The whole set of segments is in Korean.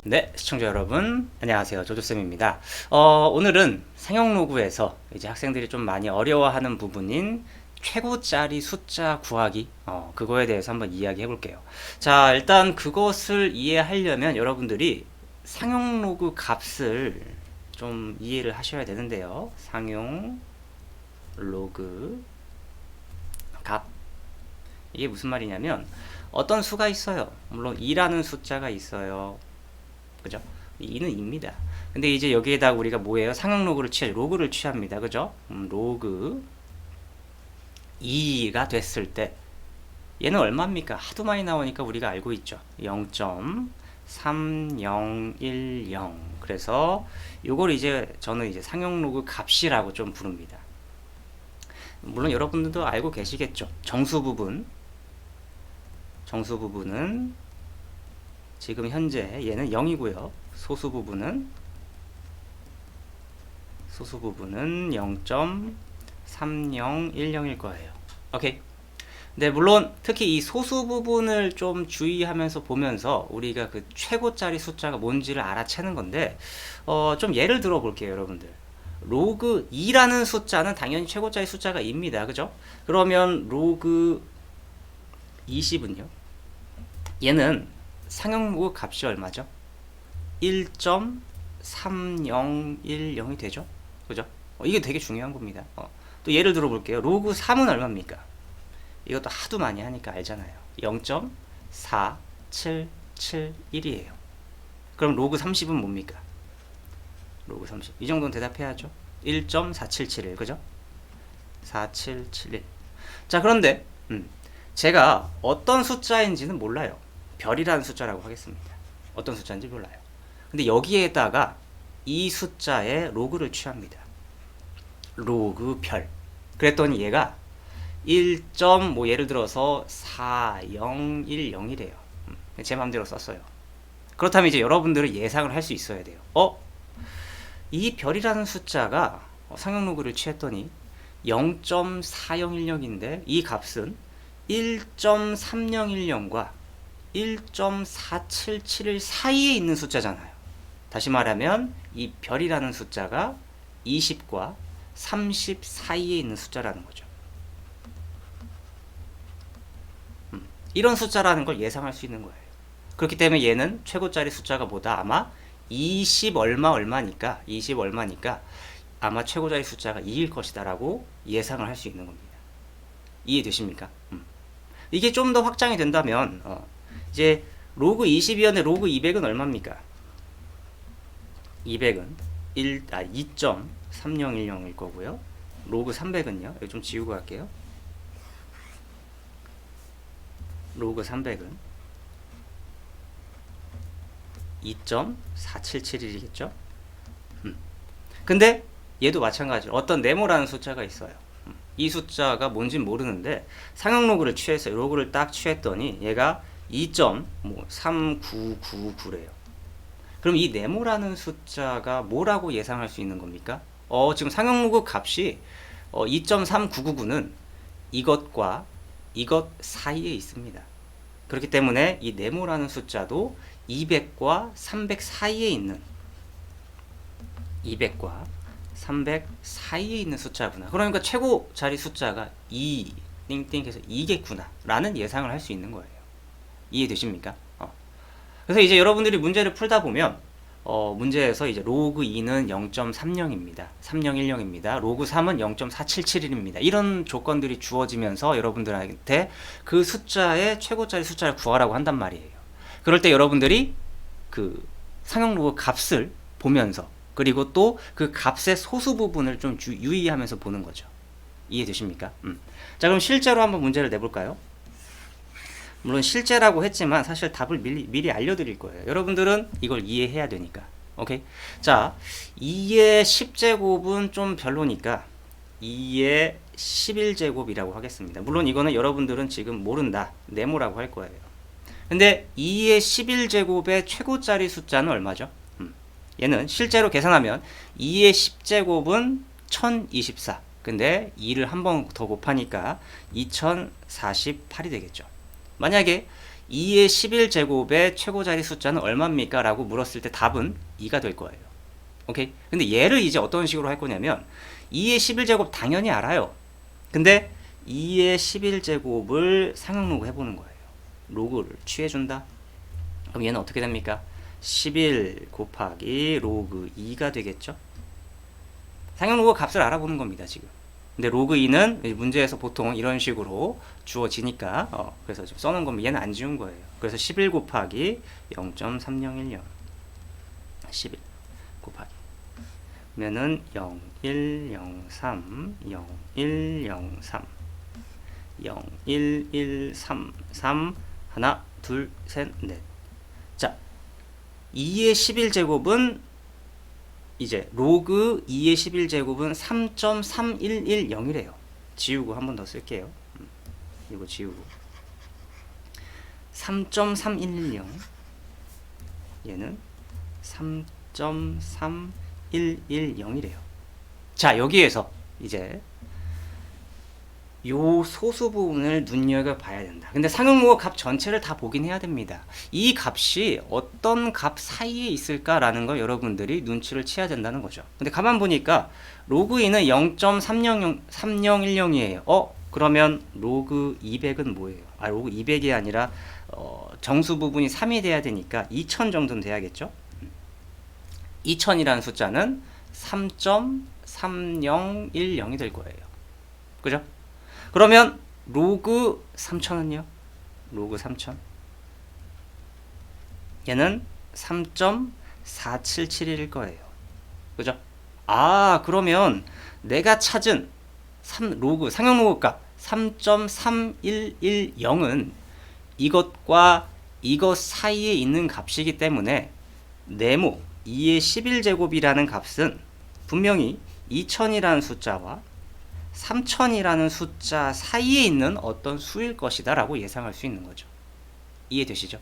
네, 시청자 여러분, 안녕하세요. 조조쌤입니다. 오늘은 상용로그에서 이제 학생들이 좀 많이 어려워하는 부분인 최고짜리 숫자 구하기, 그거에 대해서 한번 이야기해 볼게요. 자, 일단 그것을 이해하려면 여러분들이 상용로그 값을 좀 이해를 하셔야 되는데요. 상용로그 값. 이게 무슨 말이냐면, 어떤 수가 있어요. 물론 2라는 숫자가 있어요. 그죠? 2는 2입니다. 근데 이제 여기에다가 우리가 뭐예요? 상용 로그를 로그를 취합니다. 그죠? 로그 2가 됐을 때 얘는 얼마입니까? 하도 많이 나오니까 우리가 알고 있죠. 0.3010. 그래서 요걸 이제 저는 이제 상용 로그 값이라고 좀 부릅니다. 물론 여러분들도 알고 계시겠죠. 정수 부분은 지금 현재 얘는 0이고요. 소수 부분은 0.3010일 거예요. 오케이. 네, 물론 특히 이 소수 부분을 좀 주의하면서 보면서 우리가 그 최고짜리 숫자가 뭔지를 알아채는 건데, 좀 예를 들어 볼게요, 여러분들. 로그 2라는 숫자는 당연히 최고짜리 숫자가 2입니다. 그죠? 그러면 로그 20은요? 얘는 상용로그 값이 얼마죠? 1.3010이 되죠? 그죠? 이게 되게 중요한 겁니다. 또 예를 들어 볼게요. 로그 3은 얼마입니까? 이것도 하도 많이 하니까 알잖아요. 0.4771이에요. 그럼 로그 30은 뭡니까? 로그 30. 이 정도는 대답해야죠. 1.4771. 그죠? 4771. 자, 그런데 제가 어떤 숫자인지는 몰라요. 별이라는 숫자라고 하겠습니다. 어떤 숫자인지 몰라요. 근데 여기에다가 이 숫자의 로그를 취합니다. 로그 별. 그랬더니 얘가 1. 뭐 예를 들어서 4010이래요. 제 마음대로 썼어요. 그렇다면 이제 여러분들은 예상을 할 수 있어야 돼요. 이 별이라는 숫자가 상용 로그를 취했더니 0.4010인데 이 값은 1.3010과 1.4771 사이에 있는 숫자잖아요. 다시 말하면 이 별이라는 숫자가 20과 30 사이에 있는 숫자라는 거죠. 이런 숫자라는 걸 예상할 수 있는 거예요. 그렇기 때문에 얘는 최고짜리 숫자가 뭐다? 아마 20 얼마니까 아마 최고짜리 숫자가 2일 것이다 라고 예상을 할 수 있는 겁니다. 이해되십니까? 이게 좀 더 확장이 된다면 이제 로그 20이었는데 로그 200은 얼마입니까? 200은 2.3010일 거고요. 로그 300은요. 여기 좀 지우고 갈게요. 로그 300은 2.4771이겠죠? 근데 얘도 마찬가지로 어떤 네모라는 숫자가 있어요. 이 숫자가 뭔진 모르는데 상용 로그를 취해서 로그를 딱 취했더니 얘가 2.3999래요. 그럼 이 네모라는 숫자가 뭐라고 예상할 수 있는 겁니까? 지금 상용 로그 값이 2.3999는 이것과 이것 사이에 있습니다. 그렇기 때문에 이 네모라는 숫자도 200과 300 사이에 있는 200과 300 사이에 있는 숫자구나. 그러니까 최고 자리 숫자가 2 띵띵해서 2겠구나 라는 예상을 할 수 있는 거예요. 이해되십니까? 그래서 이제 여러분들이 문제를 풀다 보면 문제에서 이제 로그 2는 0.30입니다. 3010입니다. 로그 3은 0.4771입니다. 이런 조건들이 주어지면서 여러분들한테 그 숫자의 최고짜리 숫자를 구하라고 한단 말이에요. 그럴 때 여러분들이 그 상용 로그 값을 보면서 그리고 또 그 값의 소수 부분을 좀 유의하면서 보는 거죠. 이해되십니까? 자, 그럼 실제로 한번 문제를 내볼까요? 물론 실제라고 했지만 사실 답을 미리 알려드릴 거예요. 여러분들은 이걸 이해해야 되니까. 오케이? 자, 2의 10제곱은 좀 별로니까 2의 11제곱이라고 하겠습니다. 물론 이거는 여러분들은 지금 모른다. 네모라고 할 거예요. 근데 2의 11제곱의 최고짜리 숫자는 얼마죠? 얘는 실제로 계산하면 2의 10제곱은 1024. 근데 2를 한 번 더 곱하니까 2048이 되겠죠. 만약에 2의 11제곱의 최고 자리 숫자는 얼마입니까? 라고 물었을 때 답은 2가 될 거예요. 오케이? 근데 얘를 이제 어떤 식으로 할 거냐면 2의 11제곱 당연히 알아요. 근데 2의 11제곱을 상용로그 해보는 거예요. 로그를 취해준다. 그럼 얘는 어떻게 됩니까? 11 곱하기 로그 2가 되겠죠? 상용로그 값을 알아보는 겁니다, 지금. 근데 로그 2는 문제에서 보통 이런 식으로 주어지니까 그래서 지금 써놓은 거면 얘는 안 지운 거예요. 그래서 11 곱하기 0.3010 11 곱하기 그러면은 0103 0103 01133 하나 둘 셋 넷. 자, 2의 11제곱은 이제 로그 2의 11제곱은 3.3110이래요. 지우고 한 번 더 쓸게요. 이거 지우고 3.3110 얘는 3.3110이래요. 자, 여기에서 이제 요 소수 부분을 눈여겨봐야 된다. 근데 상용로그 값 전체를 다 보긴 해야 됩니다. 이 값이 어떤 값 사이에 있을까라는 걸 여러분들이 눈치를 채야 된다는 거죠. 근데 가만 보니까 로그 2는 0.3010이에요. 그러면 로그 200은 뭐예요? 로그 200이 아니라 정수 부분이 3이 돼야 되니까 2000 정도는 돼야겠죠? 2000이라는 숫자는 3.3010이 될 거예요. 그죠? 그러면 로그 3000은요? 로그 3000 얘는 3.4771일 거예요. 그죠? 그러면 내가 찾은 로그 상용로그 값 3.3110은 이것과 이것 사이에 있는 값이기 때문에 네모 2의 11제곱이라는 값은 분명히 2000이라는 숫자와 3000이라는 숫자 사이에 있는 어떤 수일 것이다 라고 예상할 수 있는 거죠. 이해되시죠?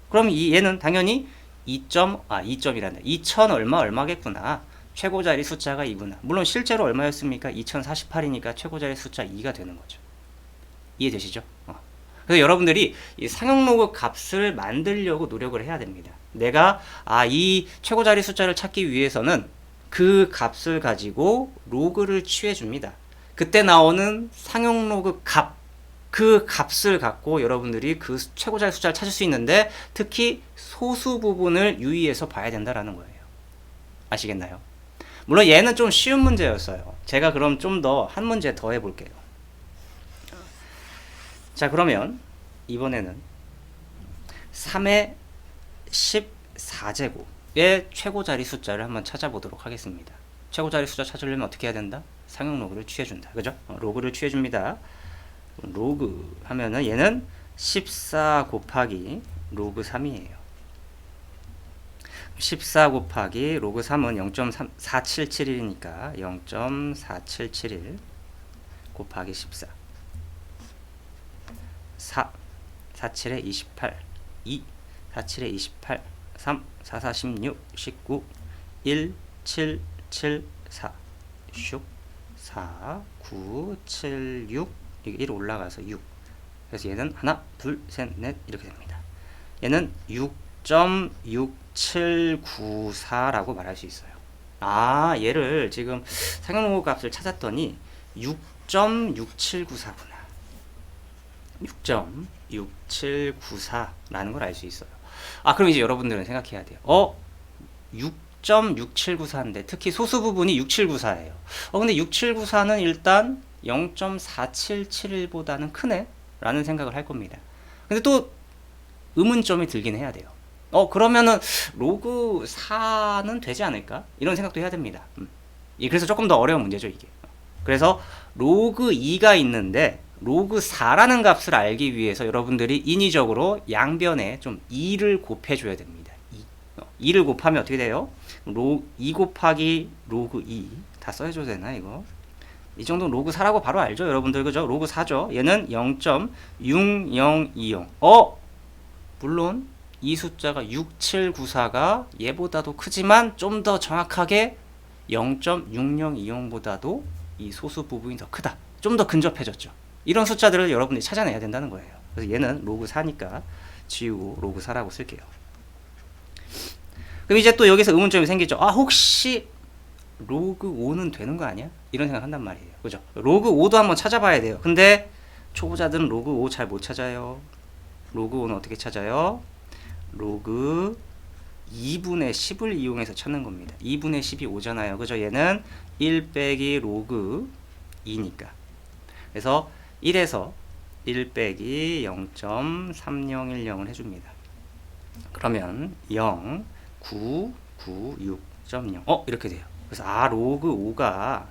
그럼 얘는 당연히 2점이란다. 2000 얼마겠구나. 최고 자리 숫자가 2구나. 물론 실제로 얼마였습니까? 2048이니까 최고 자리 숫자 2가 되는 거죠. 이해되시죠? 그래서 여러분들이 이 상용로그 값을 만들려고 노력을 해야 됩니다. 내가 이 최고 자리 숫자를 찾기 위해서는 그 값을 가지고 로그를 취해 줍니다. 그때 나오는 상용로그 값, 그 값을 갖고 여러분들이 그 최고 자리 숫자를 찾을 수 있는데 특히 소수 부분을 유의해서 봐야 된다라는 거예요. 아시겠나요? 물론 얘는 좀 쉬운 문제였어요. 제가 그럼 좀 더 한 문제 더 해볼게요. 자, 그러면 이번에는 3의 14제곱의 최고 자리 숫자를 한번 찾아보도록 하겠습니다. 최고 자리 숫자 찾으려면 어떻게 해야 된다? 상용 로그를 취해준다. 그죠? 로그를 취해줍니다. 로그 하면은 얘는 14 곱하기 로그 3이에요. 14 곱하기 로그 3은 0.4771이니까 0.4771 곱하기 14 4 47에 28 2 47에 28 3 4 4 16 19 1 7 7 4 슉 4 9 7 6 이게 1 올라가서 6 그래서 얘는 하나 둘 셋 넷 이렇게 됩니다. 얘는 6.6794라고 말할 수 있어요. 얘를 지금 상용로그 값을 찾았더니 6.6794구나. 6.6794라는 걸 알 수 있어요. 그럼 이제 여러분들은 생각해야 돼요. 6.6794인데 특히 소수 부분이 6794예요. 근데 6794는 일단 0.4771보다는 크네? 라는 생각을 할 겁니다. 근데 또 의문점이 들긴 해야 돼요. 그러면은 로그 4는 되지 않을까? 이런 생각도 해야 됩니다. 그래서 조금 더 어려운 문제죠, 이게. 그래서 로그 2가 있는데 로그 4라는 값을 알기 위해서 여러분들이 인위적으로 양변에 좀 2를 곱해줘야 됩니다. 2를 곱하면 어떻게 돼요? 2 곱하기 로그 2. 다 써줘야 되나, 이거? 이 정도는 로그 4라고 바로 알죠, 여러분들? 그죠? 로그 4죠? 얘는 0.6020. 물론 이 숫자가 6794가 얘보다도 크지만 좀 더 정확하게 0.6020보다도 이 소수 부분이 더 크다. 좀 더 근접해졌죠. 이런 숫자들을 여러분들이 찾아내야 된다는 거예요. 그래서 얘는 로그 4니까 지우고 로그 4라고 쓸게요. 그럼 이제 또 여기서 의문점이 생기죠. 아, 혹시 로그 5는 되는 거 아니야? 이런 생각 한단 말이에요. 그죠? 로그 5도 한번 찾아봐야 돼요. 근데 초보자들은 로그 5 잘 못 찾아요. 로그 5는 어떻게 찾아요? 로그 2분의 10을 이용해서 찾는 겁니다. 2분의 10이 5잖아요. 그죠? 얘는 1 빼기 로그 2니까. 그래서 1에서 1 빼기 0.3010을 해줍니다. 그러면 0, 9, 9, 6.0. 이렇게 돼요. 그래서 로그 5가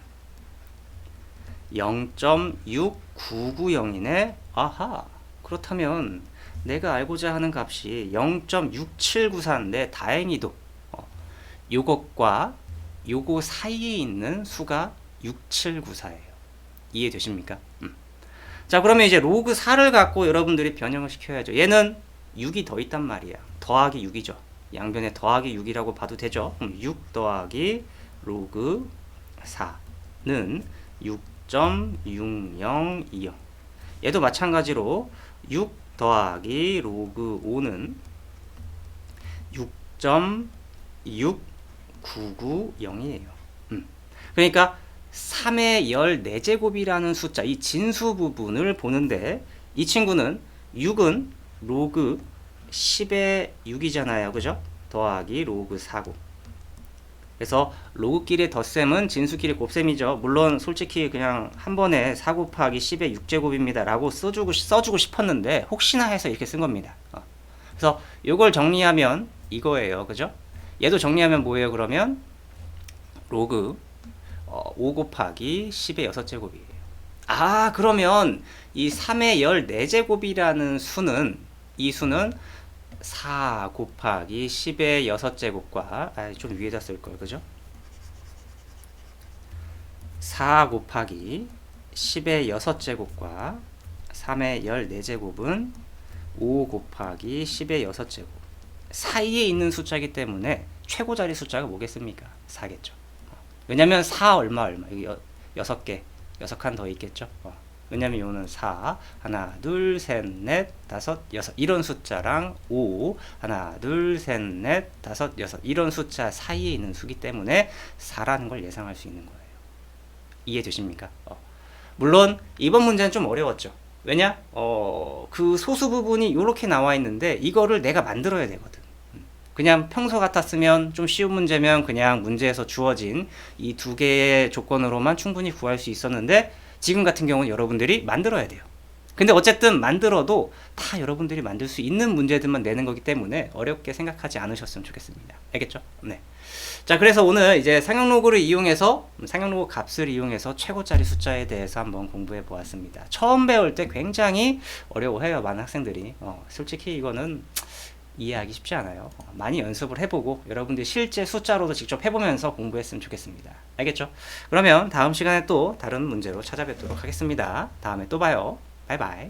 0.6990이네. 아하. 그렇다면 내가 알고자 하는 값이 0.6794인데 다행히도 요것과 요거 사이에 있는 수가 6794예요. 이해되십니까? 자, 그러면 이제 로그 4를 갖고 여러분들이 변형을 시켜야죠. 얘는 6이 더 있단 말이야. 더하기 6이죠. 양변에 더하기 6이라고 봐도 되죠. 6 더하기 로그 4는 6.6020. 얘도 마찬가지로 6 더하기 로그 5는 6.6990이에요. 그러니까 3의 14제곱이라는 숫자, 이 진수 부분을 보는데 이 친구는 6은 로그 10의 6이잖아요. 그죠? 더하기 로그 4고. 그래서 로그끼리 덧셈은 진수끼리 곱셈이죠. 물론 솔직히 그냥 한 번에 4 곱하기 10의 6제곱입니다 라고 써주고 싶었는데 혹시나 해서 이렇게 쓴 겁니다. 그래서 이걸 정리하면 이거예요. 그죠? 얘도 정리하면 뭐예요? 그러면 로그 5 곱하기 10의 6제곱이에요. 그러면 이 3의 14제곱이라는 수는, 이 수는 4 곱하기 10의 6제곱과 좀 위에다 쓸걸. 그죠? 4 곱하기 10의 6제곱과 3의 14제곱은 5 곱하기 10의 6제곱 사이에 있는 숫자이기 때문에 최고자리 숫자가 뭐겠습니까? 4겠죠. 왜냐면 4 얼마 여기 6개 6칸 더 있겠죠. 왜냐면 요는 4 하나 둘 셋 넷 다섯 여섯 이런 숫자랑 5 하나 둘 셋 넷 다섯 여섯 이런 숫자 사이에 있는 수기 때문에 4라는 걸 예상할 수 있는 거예요. 이해되십니까? 물론 이번 문제는 좀 어려웠죠. 왜냐? 그 소수 부분이 이렇게 나와 있는데 이거를 내가 만들어야 되거든. 그냥 평소 같았으면 좀 쉬운 문제면 그냥 문제에서 주어진 이 두 개의 조건으로만 충분히 구할 수 있었는데 지금 같은 경우는 여러분들이 만들어야 돼요. 근데 어쨌든 만들어도 다 여러분들이 만들 수 있는 문제들만 내는 거기 때문에 어렵게 생각하지 않으셨으면 좋겠습니다. 알겠죠? 네. 자, 그래서 오늘 이제 상용로그를 이용해서 상용로그 값을 이용해서 최고짜리 숫자에 대해서 한번 공부해 보았습니다. 처음 배울 때 굉장히 어려워해요. 많은 학생들이. 솔직히 이거는 이해하기 쉽지 않아요. 많이 연습을 해보고 여러분들이 실제 숫자로도 직접 해보면서 공부했으면 좋겠습니다. 알겠죠? 그러면 다음 시간에 또 다른 문제로 찾아뵙도록 하겠습니다. 다음에 또 봐요. 바이바이.